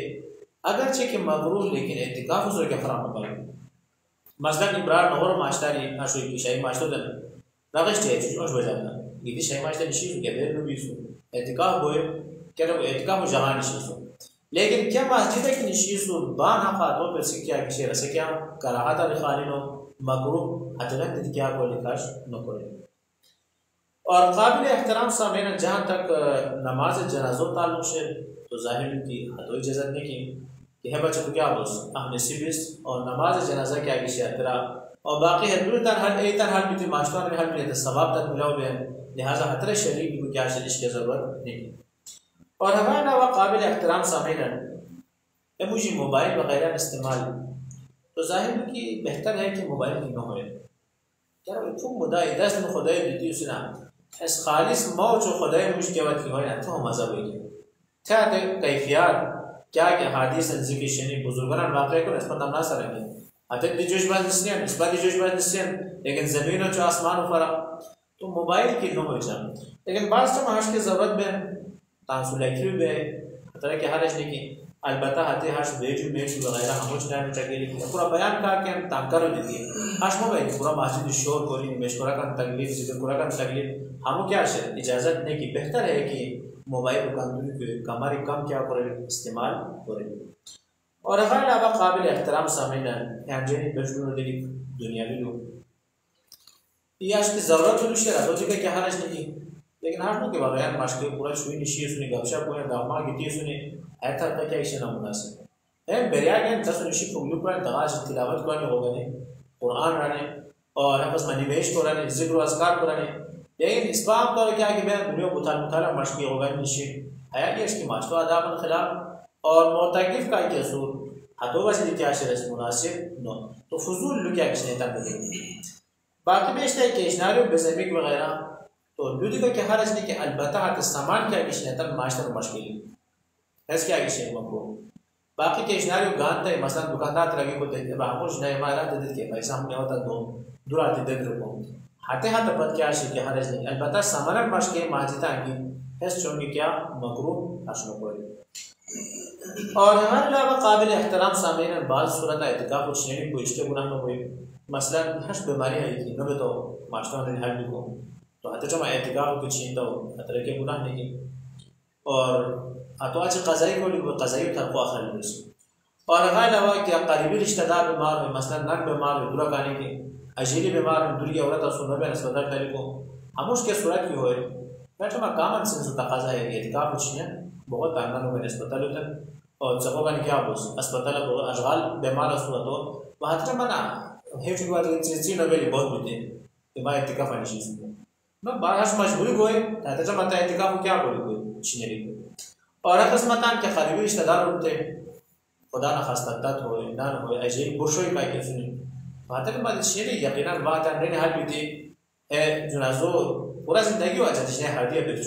اگرچہ کہ مغرور لیکن اتکاف اس کے خراب ہو گئی مثلا ابرار نور ماشتاری اشوی کی شای ماشتر دن رغشت ہے چیز وجہ نا یہ شای ماشتر نشی کے بیر نو بھی سو اتکاف ہوئے کہ اتکاف جہان نشی سو لیکن کیا مسجد کی نشیسو بان خاتون پر سکیا کسی رسکیا کراہت رخالینو مکروح حتنک کیا کو لکھاش نکولی اور قابل احترام سامعین جہاں تک نماز جنازوں تعلق سے تو ظاہر کی حدو اجازت نہیں کی کہ ہے بچہ تو کیا بوس اہم نصیبس اور نماز جنازہ کیا کسی احترا اور باقی حدور ترحل ای ترحل بیتی معاشتوان رحل بیتی ثواب تک ملاو بین لہذا حتر شریک کو کیا شدش کی ضرورت نہیں اور ہمارے علاوہ قابل احترام سامعین ہے مجھے موبائل وغیرہ استعمال تو ظاہر کی بہتر ہے کہ موبائل کی نہ ہوئے کیا تو مدعی دست میں خدای دیتی اس نے اس خالص موج و خدای مجھ کے وقت کی ہوئے نا تو مزہ ہوئی گیا تھا کیفیات کیا کہ حادیث ذکر شنی بزرگان واقعی کو نسبت نمنا سا رہے حتیت دی جوش بات نسلین نسبت دی جوش بات نسلین لیکن زمین و چو آسمان و فرق تو موبائل کی نہ ہوئی جائیں لیکن بعض تو محاش کی ضرورت میں تانسو لیکری بے طرح کے حالش لیکن البتہ ہاتے ہاش ویڈیو میچ وغیرہ ہموش ٹائم چکے لیکن پورا بیان کا کہ ہم تانکر ہو دیتی ہے ہاش موبائل پورا مسجد شور کوری مشورہ کا تکلیف ذکر قرآن کا تکلیف ہموں کیا شد اجازت نہیں کی بہتر ہے کہ موبائل کو کماری کم کیا کرے استعمال کرے اور اگر علاوہ قابل احترام سامعین یہاں جنی بجنون دلی دنیاوی لوگ یہ اس کی ضرورت ہوئی شرح تو دیکھا کیا حالش نہیں کی لیکن ہاں کے بغیر مشکل پورا شوئی نشی سنی گپشا کوئی داما گیتی سنی ایتا تھا کیا اسے نامناسب ہے بریا گئے دس نشی پروگلو پر تغاش تلاوت کو آنے ہوگا نے قرآن رہنے اور حفظ منیویش کو رہنے ذکر و اذکار کو رہنے لیکن اس باب طور کیا کہ میں دنیا مطالعہ مشکل ہوگا نشی ہے کہ اس کی ماشتو آداب الخلاف اور معتقف کا ایک اصول حتوبہ سے کیا شرح مناسب نو تو فضول لو کیا کس نے تک دے باقی بیشتر کہ اشناریو بزمیک وغیرہ تو لودی کا کیا حالش نہیں کہ البتہ حتی سامان کیا کس نے تک معاشتر مشکلی ایس کیا کس نے مکو باقی کہ اشناریو گانتا ہے مثلا دکاندار لگے کو دیتے باہموش نئے مائرہ دیدت کے پیسہ ہم نے ہوتا دور آتی دید رکھو حتی حتی پت کیا شی کیا حالش نہیں البتہ سامانک مشکلی ماجدہ کی ایس چونگی کیا مکروح اشنو کوئی اور ہمارے علاوہ قابل احترام سامعین بعض صورت اعتقاف و چنینی کو اشتے گناہ میں ہوئی مثلا ہش بیماری ہے کہ نبی تو معاشتوں نے حل بھی کو تو حتی جمع اعتقاف کو چھینتا ہو حتی کے گناہ نہیں کی اور تو آج قضائی کو لئے قضائی تھا کو آخر لئے اور ہمارے علاوہ کہ قریبی رشتہ دار بیمار ہوئی مثلا نک بیمار ہوئی دورہ کانے کی اجیلی بیمار ہوئی دوری عورت اور سنبے نسبتر تلی کو ہم اس کے صورت کی ہوئے بیٹھا میں کامن سے نسو تقاضا ہے کہ اعتقاف کو چھینیا بہت کامن ہوئے نسبتر ہوتا اور سبوں کا کیا بوس اسپتال اشغال بیمار صورت ہو وہاں تر منا ہے جو بات چیز نہ ویلی بہت ہوتے ہیں کہ میں اعتکاف نہیں چیز میں باہر مجبوری کوئی تھا جب متا اعتکاف کیا بولی کوئی چنری اور قسمتان کے قریبی رشتہ دار ہوتے خدا نہ خاص تت ہو نان ہو اجل برشوئی کا کہ سنی وہاں تک بعد شری یقینا بات رہنے حال بھی تھی ہے جنازو پورا زندگی ہوا جاتی ہے ہر دیا پھر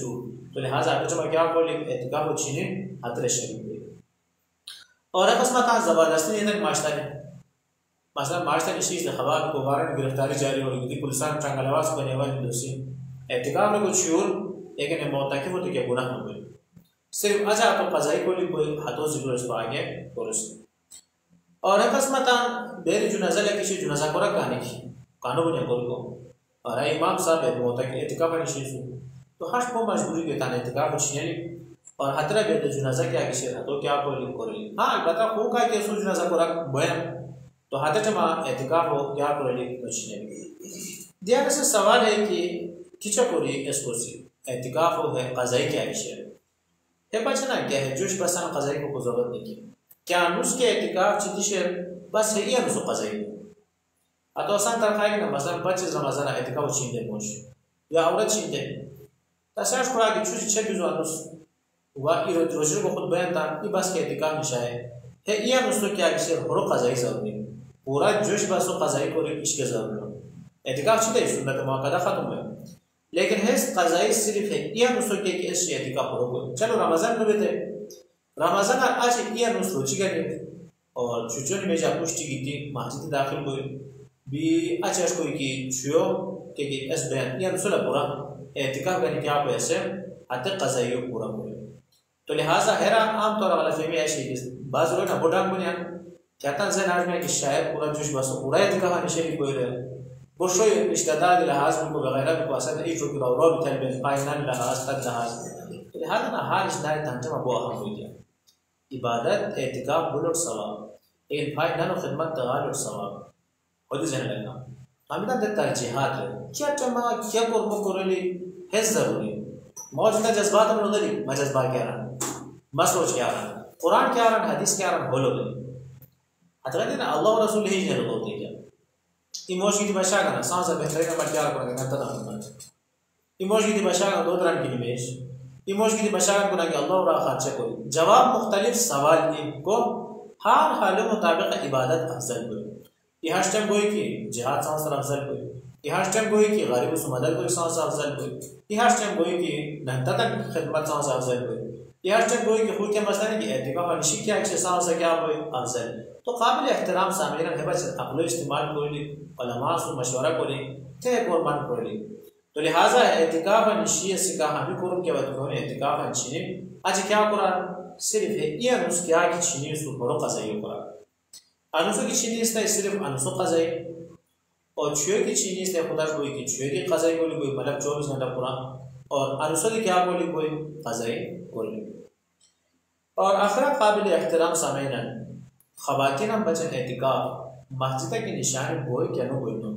تو لہٰذا جب میں کیا بولی اعتکاف کو چھینے حضرت شریف اور قسمتان زبردستی نہیں معاشتہ ہے مثلا معاشتہ کی چیز خبر کو بارن گرفتاری جاری ہو رہی تھی پولیسان چنگلواز کو نیوان دوسری اعتقاد میں کچھ شعور لیکن موتاقف ہوتے کہ گناہ ہو گئے صرف اجا تو قضائی کو لی کوئی ہاتھوں سے اس پر آگے پورس اور قسمتان بیری جنازہ لے کسی جنازہ کو رکھ آنے کی قانون بنے گول کو اور امام صاحب موتاقف اعتقاد میں چیز ہو تو ہش کو مجبوری کے تانے اعتقاد کو چھینے لی اور حترہ بیت جنازہ کیا کسی رہا تو کیا کوئی لکھ کر لی ہاں البتہ خوب کا کہ سو جنازہ کو رکھ بہن تو حتی جمع اعتقاف ہو کیا کوئی لکھ کچھ نہیں دیانے سے سوال ہے کہ کچھ کوئی اس کو سی اعتقاف ہو ہے قضائی کیا کسی ہے بچنا کیا ہے جوش بسان قضائی کو ضرورت نہیں کی کیا نس کے اعتکاف چیتیشر بس ہے یہ نسو قضائی اتو آسان ترخوائی گنا مثلا بچز رمضان اعتکاف چینده موش یا عورت چینده تسرش کرا که چوشی چه بیزو انوس و ای روشی کو خود بیان تان ای بس که اعتکاف نشائے ہے یہ نسو کیا کسی ہرو قضائی ضروری پورا جوش بسو قضائی کو اس کے ضروری اعتکاف چیتے سنت موقع ختم ہے لیکن ہے قضائی صرف ہے یہ نسو کہ اس سے اعتکاف ہرو کو چلو رمضان میں بیتے رمضان آج یہ نس روچی گئی اور چوچونی میں جا پوشتی کی تھی مسجد داخل کوئی بھی اچھا کوئی کی چھو کہ اس بیان یہ نسل پورا اعتکاف کرنے کی آپ ایسے حتی قضائیوں پورا ہوئے تو لہٰذا ہیرا عام طور والا فہمی ایسی کہ بعض روئے نا بوڑھا بنیان کہتا زین آج میں کہ شاید پورا جوش باسو پورا اعتکاف نشے بھی کوئی رہے وہ شوئی رشتہ دار لحاظ میں کو بغیرہ بھی کو اصلا ایک چوکی رو بھی تھے بین پائنان لحاظ تک لحاظ تو لہٰذا نا ہر رشتہ داری تنجمہ بو اہم ہوئی دیا عبادت اعتکاف بلوڑ ثواب لیکن پائنان و خدمت تغالر ثواب خودی ذہن لگنا ہمیں دے ترجیحات ہے کیا چما کیا قرب کرلی ہے ضروری موجودہ جذبات میں ندری میں جذبہ کیا رہا میں سوچ کیا رہا قرآن کیا رہا حدیث کیا رہا بولو گئی حتی دینا اللہ و رسول ہی جنہر ہوتی کیا ایموشی دی بشا گنا سانسا بہترین نمبر کیا رکھنا گنا انتا دہم ایموشی دی بشا گنا دو دران کی نمیش ایموشی دی بشا گنا کہ اللہ و را خادشہ کوئی جواب مختلف سوال ایک کو ہر حال مطابق عبادت افضل کوئی یہ ٹائم گوئی کی جہاد سانس افضل کوئی یہ ٹائم گوئی کی غریب و مدد کوئی سانس افضل کوئی یہ ٹائم گوئی کی نہتا تک خدمت سانس افضل کوئی یہ ٹائم گوئی کی خود کے مسئلہ کی اعتکاف نشی کیا ایک سانس کیا ہوئی افضل تو قابل احترام سامعین ہے بس عقل استعمال کو لی علماء سے مشورہ کو لی تے قربان کو لی تو لہٰذا اعتکاف نشی سے کہا ہمیں قرب کے وقت کو اعتکاف نشی آج کیا قرآن صرف ہے یہ نس کیا کی چینی سو بڑو قضائی قرآن انوسو کی چینی اس نے صرف انوسو قضائی اور چھوئے کی چینی اس نے خدا کوئی کی چھوئے کی قضائی کو لی کوئی مطلب 24 گھنٹہ قرآن اور انوسو کی کیا کو لی کوئی قضائی کو لی اور آخرہ قابل احترام سامعین خواتین ہم بچن اعتکاف مسجدہ کی نشانی بوئی کیا نو بوئی نو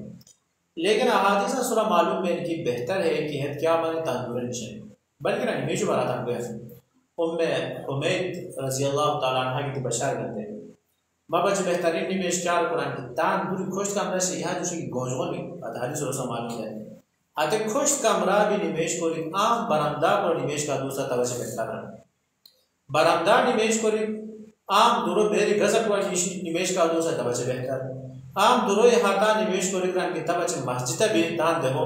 لیکن احادیث سورہ معلوم میں ان کی بہتر ہے کہ ہت کیا مانے تاندور نشانی بلکہ نا ہمیشہ بارات ہم گئے حمید رضی اللہ تعالیٰ عنہ کی بشار کرتے ہیں ماں بچے بہترین نمیش کیا قرآن کی تاندوری خوشت کامرہ سے یہاں جوشی کی گونجغوں نہیں حدیث رسول معلوم ہے آتے خوشت کامرہ بھی نمیش کو لی عام برامدہ پر نمیش کا دوسرا توجہ بہتر ہے برامدہ نمیش کو لی عام دورو بیری گزک والی نمیش کا دوسرا توجہ بہتر عام دورو احاطہ نمیش کو لی قرآن کی توجہ مسجدہ بھی تان دہو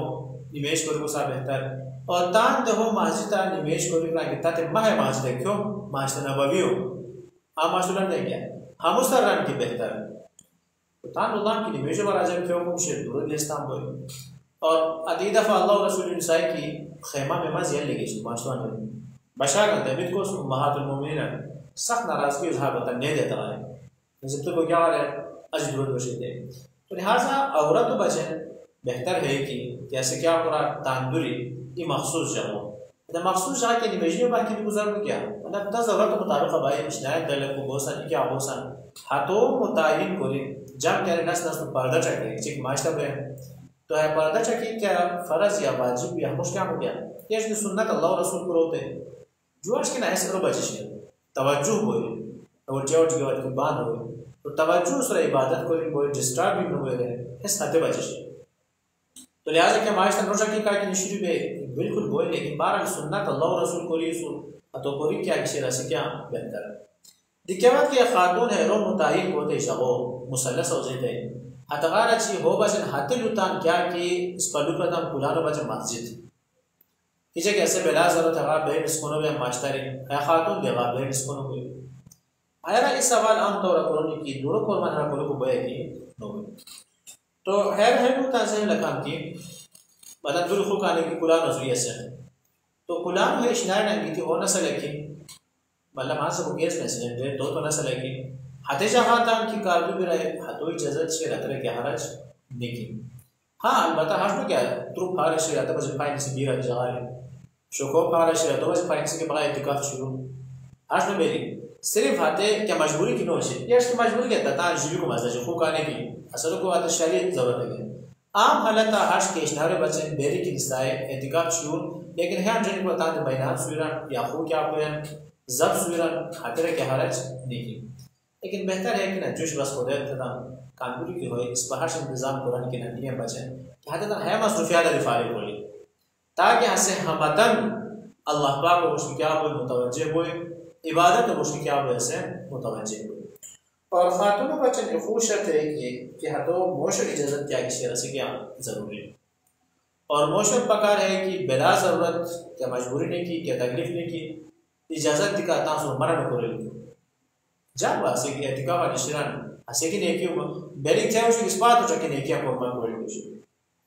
نمیش کو لی گسا بہتر اور تان دہو مسجدہ نمیش کو لی قرآن کی تاتے ماہ مسجدہ کیوں مسجدہ نبویو عام مسجدہ نہیں کیا ہم اس طرح رن کی بہتر تان اللہ کی نمیش بار عجب کیوں مشہر دور دیستان بوئی اور ادھی دفعہ اللہ و رسول نسائی کی خیمہ میں ماں زیل لگی شد ماشتوان ہوئی بشاگر دمید کو امہات المومنین سخت ناراضگی اظہار بتا نہیں دیتا ہے جب تو کو کیا رہا ہے اج درود بشید دے تو لہٰذا عورت و بچن بہتر ہے کہ کیسے کیا قرآن تاندوری یہ مخصوص جگہ مخصوص جگہ کے نمیشنی باقی بھی گزار کیا مطلب تا ضرورت مطابق بائی اشنایت دلت کو بوسن کیا بوسن ہاتھوں متعین کو لی جب کہہ رہے نس پردہ چکے چک معاشتہ پہ تو ہے پردہ چکی کیا فرض یا واجب یا ہموش کیا ہو گیا یہ اس کی سنت اللہ رسول کو روتے جو اس کی نا ایسے رو بچش ہے توجہ ہوئی توجہ اٹھ گیا وقت باندھ ہوئی تو توجہ اس رہا عبادت کو لی کوئی ڈسٹراب بھی ہوئے رہے اس حد بچش ہے تو لہٰذا کہ معاشتہ روشہ کی کہا کہ نشری پہ بالکل بوئی لیکن بارہ سنت اللہ رسول کو لی سن تو کوئی کیا کسی رہا سے کیا بہتر ہے دیکھوات کہ خاتون ہے رو متعین ہوتے شغو مسلس ہو جیتے حتغار اچھی ہو بچن حتی لطان کیا کہ اس پر لپتاں کلانو بچن مسجد کیچے کہ ایسے بلا ضرورت ہے بہن اسکونو بے ماشتری ہے خاتون دے گا بہن اسکونو بے آیا اس سوال عام طور قرآن کی دورو قرآن ہر قرآن کو بے کی نو تو خیر ہے وہ تازہ لکھام کی مطلب دل خوک آنے کی کلان نظریہ سے تو کلان ہے اشنائر نگی تھی ہو نسل ہے کہ مطلب ہاں سے وہ گیس پینسلنٹ ہے تو نسل ہے کہ ہاتھے جہاں تھا ان کی کارڈو بھی رہے ہاتھوئی جزت سے رہتے کے حرج نیکی ہاں البتہ ہاں تو کیا ہے تروپ حارش سے رہتا بس پائن سے بیرہ جگہ ہے شکوب حارش سے رہتا بس پائن سے کے بغیر اتقاف شروع ہاں تو میری صرف ہاتھے کیا مجبوری کی نوش ہے یا اس کی مجبوری کیا تھا جیوی کو مزدہ جو خوک آنے کی اصل کو آتا شریعت ضرورت ہے عام حالت حاش کے اشنارے بچے بیری کی نسائے اعتقاف شروع لیکن ہے ہم جنہیں کو بتاتے بینان سویران یا خوک کیا کوئی زب سویران حاطرہ کے حرج نہیں کی لیکن بہتر ہے کہ نہ جوش بس خود اقتدام کاندوری کی ہوئے اس بہر سے انتظام قرآن کی ننگیاں بچیں کہ حتی تن ہے مصروفیات فارغ ہوئی تاکہ ہاں سے ہمتن اللہ پاک کو اس کی کیا ہوئے متوجہ ہوئے عبادت کو اس کی کیا ہوئے سے متوجہ ہوئے اور خاتون بچن خوش شرط ہے کہ ہتو موشر اجازت کیا کسی رسی کیا ضروری ہے اور موشر پکار ہے کہ بلا ضرورت کیا مجبوری نہیں کی کیا تکلیف نہیں کی اجازت دکھا تاثر مرن کو رہی جب واسے کہ اعتقاب نشران اسے کی نیکی ہوا بیلی تھے اس کی اس بات ہو چکے نیکیاں کو مرن کو رہی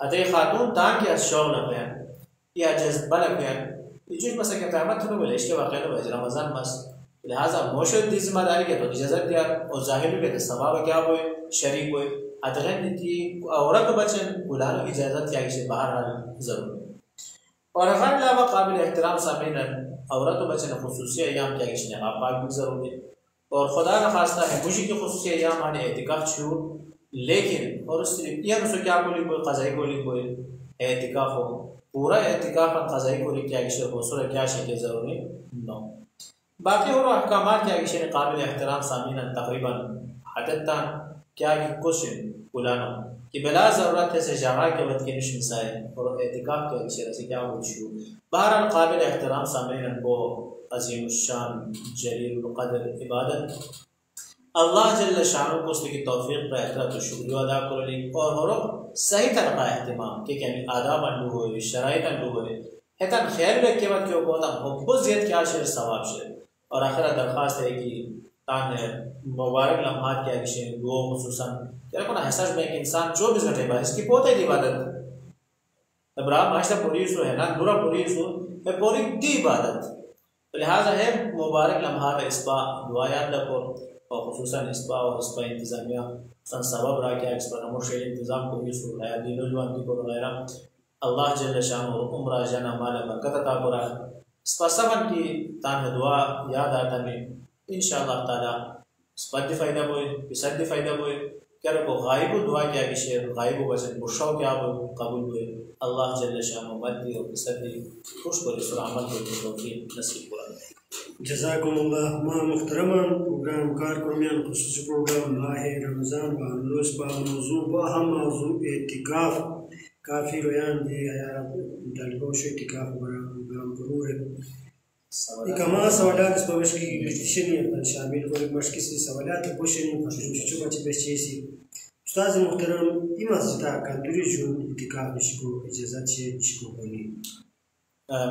اتے خاتون تاں کی از شوق لگیاں یا جذبہ لگیاں یہ چیز مسئلہ کہ قیامت تھنو بلے عشق واقعہ لو ہے رمضان مس لہذا موشد دی ذمہ داری کے تو اجازت دیا اور ظاہر کے تو ثواب کیا ہوئے شریک ہوئے ادغن کی عورت بچن بلانو اجازت کیا کسی باہر آنے ضرور اور غیر علاوہ قابل احترام سامعین عورت بچن خصوصی ایام کیا کسی نقاب پاک بھی ضرور ہے اور خدا نخواستہ ہے خوشی کی خصوصی ایام آنے اعتکاف چھوڑ لیکن اور اس یہ نسو کیا کولی کوئی قضائی کولی کوئی اعتکاف ہو پورا اعتکاف قضائی کولی کیا کسی حصول کیا شکل ضروری نو باقی اور احکامات کیا کسی قابل احترام سامعین تقریباً حدتاً کیا کہ کچھ بلانا کہ بلا ضرورت ہے سے جامعہ کے وقت کی نشن سائے اور اعتکاف کیا کسی رسی کیا ہو شروع بہرحال قابل احترام سامعین وہ عظیم الشان جلیل القدر عبادت اللہ جل شانہ کو اس کی توفیق پر احترام تو شکریہ ادا کر لی اور صحیح طرح اہتمام کہ یعنی آداب انڈو ہوئے شرائط انڈو ہوئے حتاً خیر رکھ کے وقت کیوں ہوتا محبت زیاد کیا شیر ثواب شیر اور آخرہ درخواست ہے کہ تان مبارک لمحات کیا کسی دعا خصوصاً کیا رکھونا احساس میں کہ انسان 24 گھنٹے بعد اس کی پوتے دی عبادت ابراہ معاشرہ پولیس ہو ہے نا دورہ پولیس ہو ہے پوری دی عبادت لہٰذا ہے مبارک لمحات اسپا دعا یاد رکھو اور خصوصاً اسپا اور اسپا انتظامیہ خصوصاً سبب رہا کیا اس پر نمو شہر انتظام پولیس ہو ہے دین الجوان کی کو غیرہ اللہ جل شان اور عمرہ جانا مالا برکت عطا کرا اسپا سبن کی تان دعا یاد آتا میں انشاءاللہ تعالی اس پر فائدہ ہوئے بسد فائدہ ہوئے کیا رکھو غائب دعا کیا کہ شیر غائب وزن بشاو کیا قبول ہوئے اللہ جل شان مدی اور بسدی خوش پر اس عمل کو توفیق نصیب کرا جزاکم اللہ ما محترمان پروگرام کارکنان خصوصی پروگرام ماہ رمضان و انلوس با موضوع با ہم موضوع اعتکاف کافی رویان دے آیا دلگوش اعتکاف برا پروگرام ضرور ہے ایک ہمارا سوالات اس پر مشکی گشتشنی اپنا شامل کو ایک مشکی سے سوالات پوشنی پشن چچو بچے بچے سی استاذ محترم ایمہ زدہ کندوری جون اعتکاف نشکو اجازت سے نشکو ہونی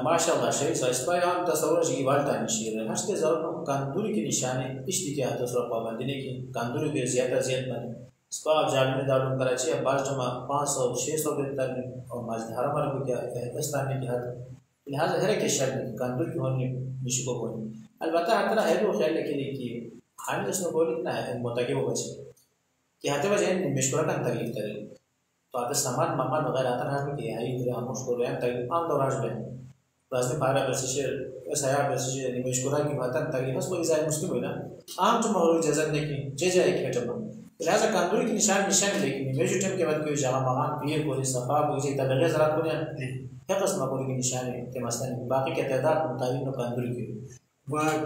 ماشاءاللہ شریف صاحب اس پر ہم تصور جی والدہ نشیر ہے ہشتے ضرور کندوری کی نشانے اشتی کے ہاتھ سورہ پابندی نے کی کندوری کے زیادہ بنے اس پر آپ جامعہ دارالعلوم کراچی عباس جمعہ 500-600 کے تک اور مسجد حرم کو کیا ہندوستان کے ہاتھ لہٰذا ہر ایک شہر میں کندوری کی ہونی نشکو ہونی البتہ ہر طرح ہے وہ خیال لیکن کہ حامل اس نے بولی اتنا ہے متقب ہو بچے کہ ہاتھ وجہ مشکورہ کا تکلیف کرے تو آتے سامان مامان وغیرہ آتا ہے کہ یہی میرے آموش کو رہے تکلیف عام دورانش میں رازمی پارا برسیشر سیار برسیشر مشکورہ کی باتن تکلیف اس کو ازائی مسلم ہوئی نا عام تو محلوی اجازت نہیں کی جے جائے ایک ہیٹر بن لہذا کندوری کی نشان لیکن میجو ٹیم کے بعد کوئی جہاں مغان پیر کوئی صفا کوئی جائے تبلیغ ذرات کو نہیں ہے قسمہ کوئی کی نشان ہے کہ مثلا باقی کے تعداد مطابق نو کندوری کی و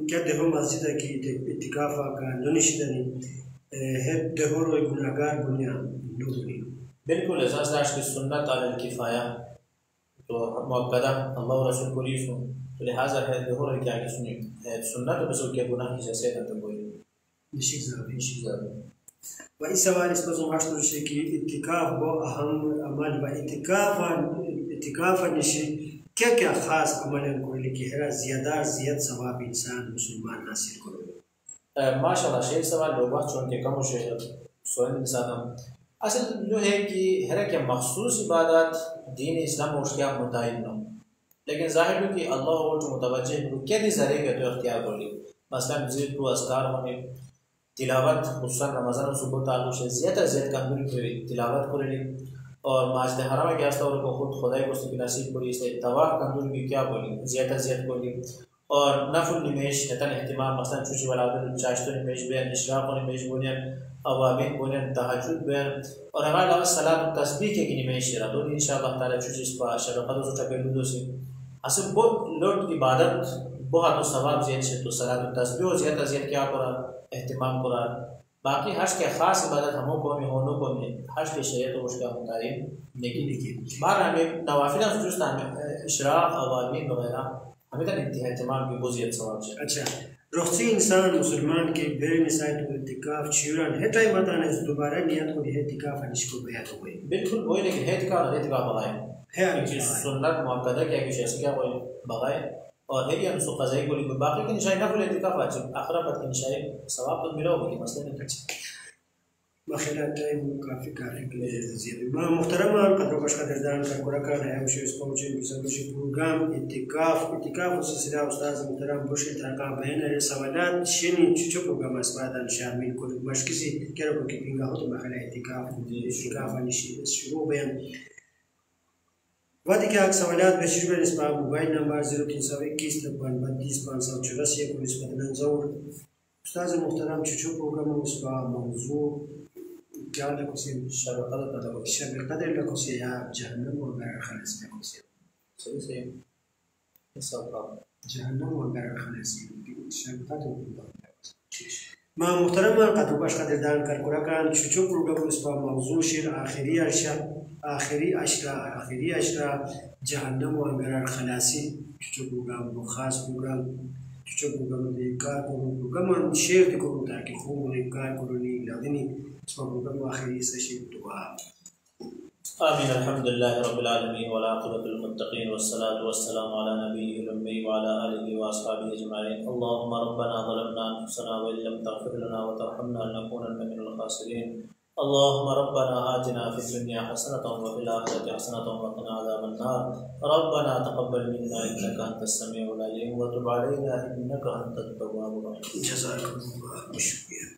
کیا دہو مسجد کی اتکافہ کا ننشدنی ہے دہو روی گناہگار بنیا لوگنی بالکل اساس داشت کی سنت علی الکفایہ تو موقعہ اللہ و رسول کو لیسوں تو لہذا ہے دہو روی کیا کی سنی سنت بسو کیا گناہ کی جیسے ہے تو کوئی نشیق زرابی و اس سوال اس پر زماشتر سے کہ اتکاف وہ اہم عمل و اتکاف نشی کیا خاص عمل ہے کوئی لکھی ہے زیادہ ثواب انسان مسلمان حاصل کرو ماشاءاللہ شیخ سوال لوگ بات چون کے کم ہو شیخ سوال مثال ہم اصل جو ہے کہ ہر کہ مخصوص عبادات دین اسلام اس کے آپ متعین نہ لیکن ظاہر ہے کہ اللہ وہ جو متوجہ ہے کیا دی ذریعے کے تو اختیار کر لی مثلا مزید کو اذکار ہونے تلاوت خصوصاً رمضان و صبح تعلق سے زیادہ کندوری کوئی تلاوت کر لی اور مسجد حرام کے آستہ کو خود خدای کو کی نصیب کری اس لیے طواف کندوری کی کیا بولی زیادہ کو لی اور نفل نمیش حتن اہتمام مثلا چوچی والعبد چاشتو نمیش بین اشراق و نمیش بونین اوابین بونین تحجد بین اور ہمارے لئے صلاة و تسبیح کے نمیش رہا دو انشاءاللہ تعالی چوچی اس پا شب قدر و چکر لدو سے اصل بہت لوٹ عبادت بہت تو ثواب زیادہ سے تو صلاۃ التسبیح زیادہ زیادہ کیا کرا اہتمام کرا باقی حج کے خاص عبادت ہموں کو میں ہونوں کو میں حج کے شریعت و اس کا متعین لیکن بار ہمیں نوافل خصوصاً اشراق عوامین وغیرہ ہمیں تک اہتمام کی بہت ثواب سے. اچھا رخصی انسان مسلمان کے بیر نسائت و اعتکاف چیوران ہے ٹائم بتانا ہے دوبارہ نیت کو ہے اعتکاف انش کو بیعت ہو گئی بالکل وہی لیکن ہے اعتکاف بغائے ہے چیز سنت موقع کیا کچھ ایسے کیا کوئی بغائے اور ہے کہ ہم سو قضائی کو لیکن باقی کی نشائی نفل اعتکاف واجب آخرت کی نشائی ثواب تو ملا ہوگی مسئلہ نہیں. اچھا بخیرات ٹائم کافی زیادہ محترمہ قدر وقش قدردان کا قرآن ہے وشی اس پہنچے بسرمشی پروگرام اعتکاف سلسلہ استاذ محترم بشی ترقا بہن ہے سوالات شنی چچو پروگرام اسپادان شامل کو مشکسی کیا رکھو کی پینگا ہو تو بخیر اعتکاف انشی شروع بیان وادی کے آگ سوالات بشیش بین اس پر موبائل نمبر 0321 32 584 کو نسبت ننظور استاذ محترم چچو پروگرام اس پر موضوع کیا لکھو سے شب قدر لکھو سے یا جہنم و غیر خالص لکھو سے صحیح جہنم و غیر خالص شب قدر لکھو ما محترم قدر باش قدردان کر قرآن چچو پروگرام اس پر موضوع شیر آخری اشرا جہنم و غیر خلاصی چچو پروگرام خاص پروگرام چچو پروگرام دیکار پروگرام شیر دیکھو تاکہ خوب دیکار کرونی لگنی اس پر پروگرام آخری سشید دعا. آمین الحمد لله رب العالمين والعاقبة للمتقين والصلاة والسلام على نبيه الأمي وعلى آله وأصحابه أجمعين. اللهم ربنا ظلمنا أنفسنا وإن لم تغفر لنا وترحمنا لنكونن من الخاسرين. اللهم ربنا آتنا في الدنيا حسنة وفي الآخرة حسنة وقنا عذاب النار. ربنا تقبل منا إنك أنت السميع العليم وتب علينا إنك أنت التواب الرحيم. جزاكم الله شكرا.